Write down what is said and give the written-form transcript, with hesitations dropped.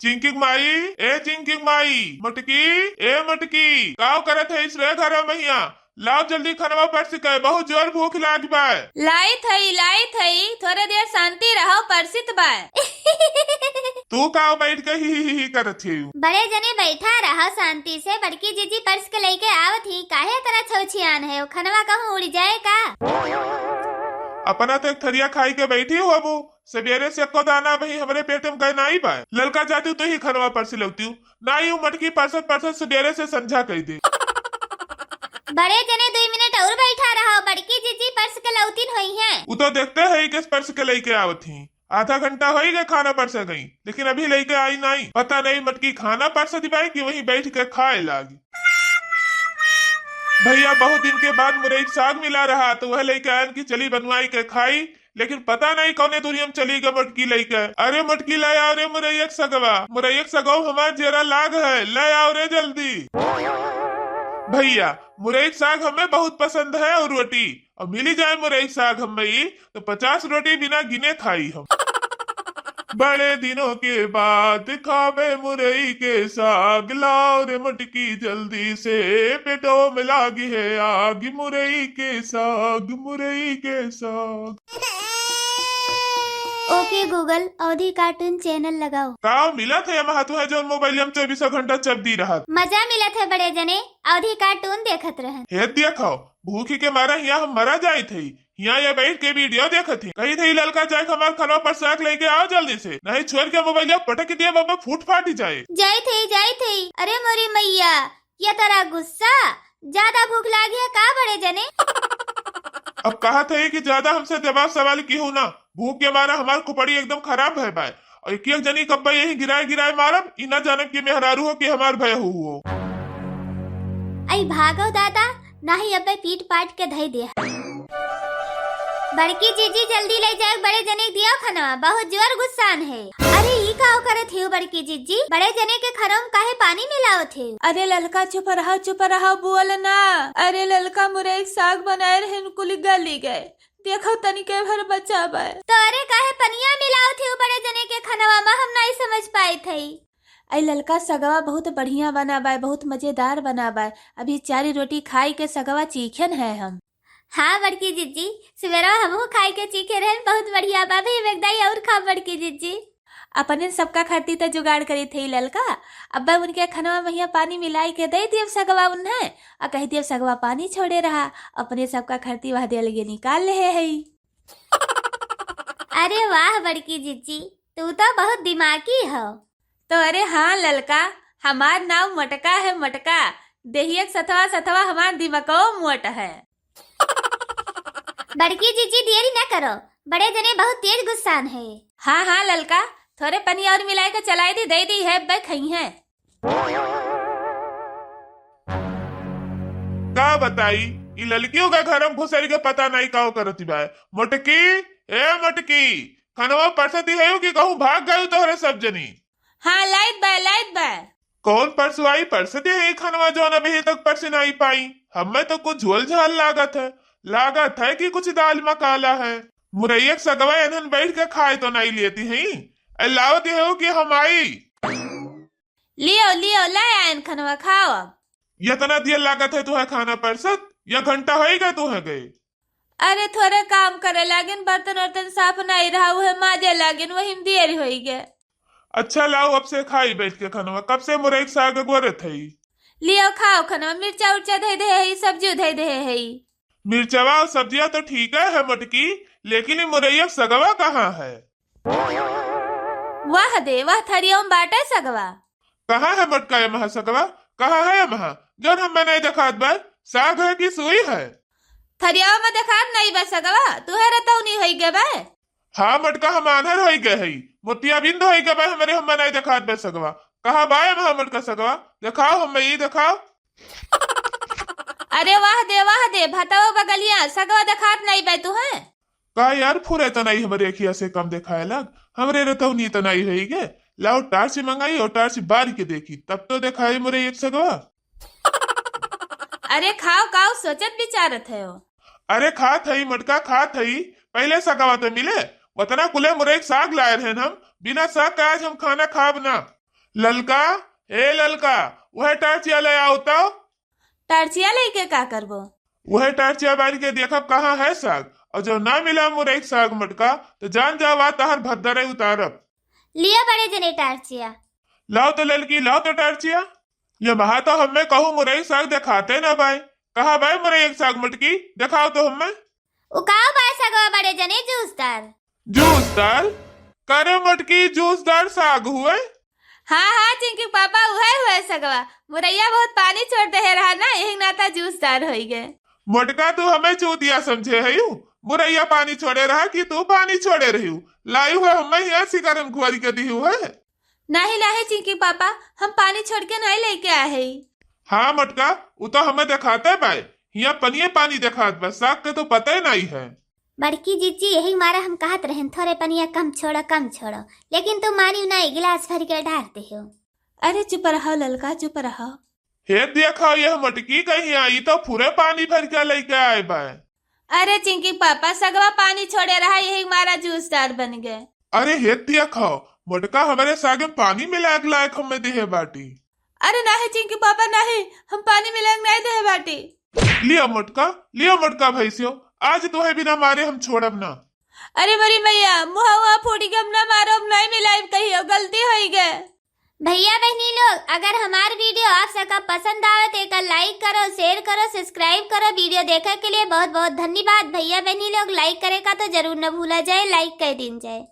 चिंकिंग माई, ए चिंकिंग माई, मटकी, ए मटकी, काव करत है इसरे घर मैया। लाओ जल्दी खानवा पर के बहुत जोर भूख लाग बा। लाई थई थोड़े देर शांति रहो परसित बा। तू काव बैठ के ही करत है। बड़े जने बैठा रहा शांति से। बड़की जीजी पर्स के लेके आवत ही। काहे तरह छौछियान है, खनवा कहूँ उड़ जाए का। अपना तो एक थरिया खाई के बैठी हो अबू। सवेरे से को दाना वही हमारे पेट में गए नहीं पाए। ललका जाती तो ही खनवा पर से लगती हूँ ना मटकी परसत सवेरे से संझा कही दे। बड़े जने 2 मिनट और बैठा रहा। बड़की जीजी पर्स के लौतीन हुई है। वो तो देखते है कि पर्स के लेके आवत ही। आधा घंटा हो गया खाना परस गई, लेकिन अभी लेके आई नहीं। पता नहीं मटकी खाना परस दिवाई कि वहीं बैठ के खाए लागी। भैया बहुत दिन के बाद मुरई साग मिला रहा तो वह लेके आयन की चली बनवाई के खाई, लेकिन पता नहीं कौने दूरी हम चली गए मटकी लेके। अरे मटकी ले आओ रे मुरैयक सगवा, मुरैयक सगव हमार जेरा लाग है, ले आओ रे जल्दी। भैया मुरई साग हमें बहुत पसंद है और रोटी, और मिली जाए मुरई साग हमें तो 50 रोटी बिना गिने खाई हम। बड़े दिनों के बाद खावे मुरई के साग, लाओ रे मटकी जल्दी से, पेटों में लागी है आग, मुरई के साग, मुरई के साग। ओके गूगल अवधि कार्टून चैनल लगाओ। का मिला था महा है जो मोबाइल हम 24 घंटा चप दी रहा। मजा मिला था बड़े जने, अवधि कार्टून देखत रहे। हे देखो भूखी के मारा यहाँ हम मरा जाए थे। यहाँ ये बैठ के वीडियो देखा थी। कही थी ललका चाय हमारे खाना पर साग लेके आओ जल्दी से, नहीं छोड़ के मोबाइल पटक दिया बाबा फूट फाटी जाए। जाई थी। अरे मोरी मैया, ये तेरा गुस्सा ज्यादा भूख लागी है का बड़े जने। अब कहा था कि ज्यादा हमसे जवाब सवाल की हूँ ना। भूख के मारा हमार खोपड़ी एकदम खराब है भाई। और एक जनी कब्बा यही गिराए मारब इना जाने की मेहरारू हो कि हमार भय हो। आई भागो दादा, नहीं अब पीट पाट के धई दे। बड़की जीजी जल्दी ले जाए, बड़े जने दिया खाना, बहुत जोर गुस्सान है। अरे ई का करे थे बड़की जीजी, बड़े जने के खरम काहे पानी मिलाओ थे। अरे ललका चुप रहो बोल ना। अरे ललका मुरई साग बनाए रहे कुली गली गए, देखो तनिके भर बचा बा। तो अरे काहे पनिया मिलाओ थे बड़े जने के खानवा में, हम नहीं समझ पाए थे। आई ललका सगवा बहुत बढ़िया बना बा, बहुत मजेदार बना बा। अभी 4 रोटी खाई के सगवा चीखन है हम। हाँ बड़की जीजी, सवेरा हमहू खाई के चीखे रहे, बहुत बढ़िया बा। भी वेगदाई और खा बड़की जीजी। अपने सबका खरती तो जुगाड़ करी थी ललका। अब उनके खनवा में पानी मिलाई के दे दिए सगवा उन्हें, और कह दिए सगवा पानी छोड़े रहा। अपने सबका खरती वह दे लगे निकाल ले है। अरे वाह बड़की जीजी, तू तो बहुत दिमागी हो। तो अरे हाँ ललका, हमार नाम मटका है, मटका। देहिए सथवा हमार दिमागो मोट है। बड़की जीजी देरी न करो, बड़े जने बहुत तेज गुस्सान है। हाँ ललका, थोड़े पानी और मिलाई के चलाई दे दी है, बे खई है। का बताई ये लड़कियों का घर हम घुसरी के पता नहीं का करती बा। मटकी, ए मटकी, खनवा परसती है कि कहूँ भाग गई तोहरे सब जनी। हाँ लाइट बा। कौन परसुआई परसती है खनवा जो अभी तक परस नहीं पाई। हमें तो कुछ झोल झाल लागत है कि कुछ दाल में काला है। मुरैयक सगवा एनहन बैठ के खाए तो नहीं लेती है। लावत है कि हम आई लियो लायन खनवा खाओ। अब इतना दिया लागत है तुम्हें खाना परसत, या घंटा हो गए तुम्हें गए। अरे थोड़े काम करे लागिन, बर्तन वर्तन साफ नहीं रहा, वह माजे लागिन, वही देर हो गए। अच्छा लाओ अब से खाई बैठ के खनवा, कब से मुरैयक साग गोरत है। लियो खाओ खनवा, मिर्चा उर्चा दे है, सब्जी दे है। मिर्चवा और सब्जियां तो ठीक है मटकी, लेकिन मुरैयक सगवा कहाँ है। वाह थरिया में बाटे सगवा। कहाँ है मटका ये महा सगवा, कहाँ है महा जो हम नहीं दिखात बा। साग है कि सुई है। थरिया में दिखात नहीं बा सगवा, तुहे रहता नहीं होई गे बा। हाँ मटका हम आनर हो गए है, मोतिया बिंद हो गए बा हमारे, हम नहीं दिखात बा सगवा। कहाँ बा महा मटका सगवा, दिखाओ हमें ये दिखाओ। अरे वाह दे भताओ बगलिया सगवा दिखात नहीं बा तुहे। का यार फुरे तो नहीं हमारे अखिया से कम दिखाए लग, हमरे रहता नहीं तो नहीं होई गे। लाओ टार्च मंगाई और टार्च बार के देखी, तब तो दिखाई मुरे एक सगवा। अरे खाओ सोचत विचारत है वो। अरे खात हई मटका खात हई, पहले सगवा तो मिले। उतना कुले मुरे एक साग लाए रहे हम, बिना साग का आज हम खाना खाब ना। ललका, ए ललका, वह टार्चिया ले आओ तो। टर्चिया लेके का करबो? वह टार्चिया बारी के देखब कहाँ है साग, और जो ना मिला मुरई साग मटका तो जान जावा तहर भद्दरे उतारब। लियो बड़े जने टार्चिया। लाओ तो ललकी, लाओ तो टार्चिया। ये महा तो हमें कहूँ मुरई साग दिखाते ना भाई। कहा भाई मुरई साग मटकी दिखाओ तो हमें। उकाओ बाय सगवा बड़े जने जूसदार। जूसदार? करे मटकी जूसदार साग हुए? हाँ हाँ चिंकी पापा उहे हुए सगवा। मुरैया बहुत पानी छोड़ते है रहा ना, यही नाता जूसदार हो गए। मटका तू हमें चूतिया समझे है यू? मुरैया पानी छोड़े रहा कि तू पानी छोड़े रही हूँ? लायू है हमें यहाँ शिकारन खुआरी के दी है। नहीं नहीं चिंकी पापा, हम पानी छोड़ के नहीं लेके आए है। हाँ मटका, वो तो हमें दिखाते बाय, यहाँ पनिये पानी दिखात बस, साग के तो पता ही नहीं है। बड़की जीजी यही मारा हम कहत रहन थोड़े पनिया कम छोड़ो, लेकिन तुम मानी नहीं, गिलास भर के डालते हो। अरे चुप रहो ललका, चुप रहो। हे देखा यह मटकी कहीं आई तो पूरे पानी भर के लेके आए बाय। अरे चिंकी पापा सगवा पानी छोड़े रहा, यही मारा जूसदार बन गए। अरे हे देखो मटका हमारे साग में पानी मिला के लायक हमें दे बाटी। अरे नहीं चिंकी पापा नहीं, हम पानी मिलाएंगे नहीं दे बाटी। लिया मटका भैंसियो, आज तो है बिना मारे हम छोड़ब ना। अरे मरी मैया, मुहा फूटी के हम ना मारो, हम नहीं मिलाई कहियो, गलती हो गए। भैया बहनी लोग, अगर हमार वीडियो आप सबका पसंद आवे तो एक लाइक करो, शेयर करो, सब्सक्राइब करो। वीडियो देखने के लिए बहुत बहुत धन्यवाद। भैया बहनी लोग लाइक करे का तो जरूर न भूला जाए, लाइक कर दिन जाए।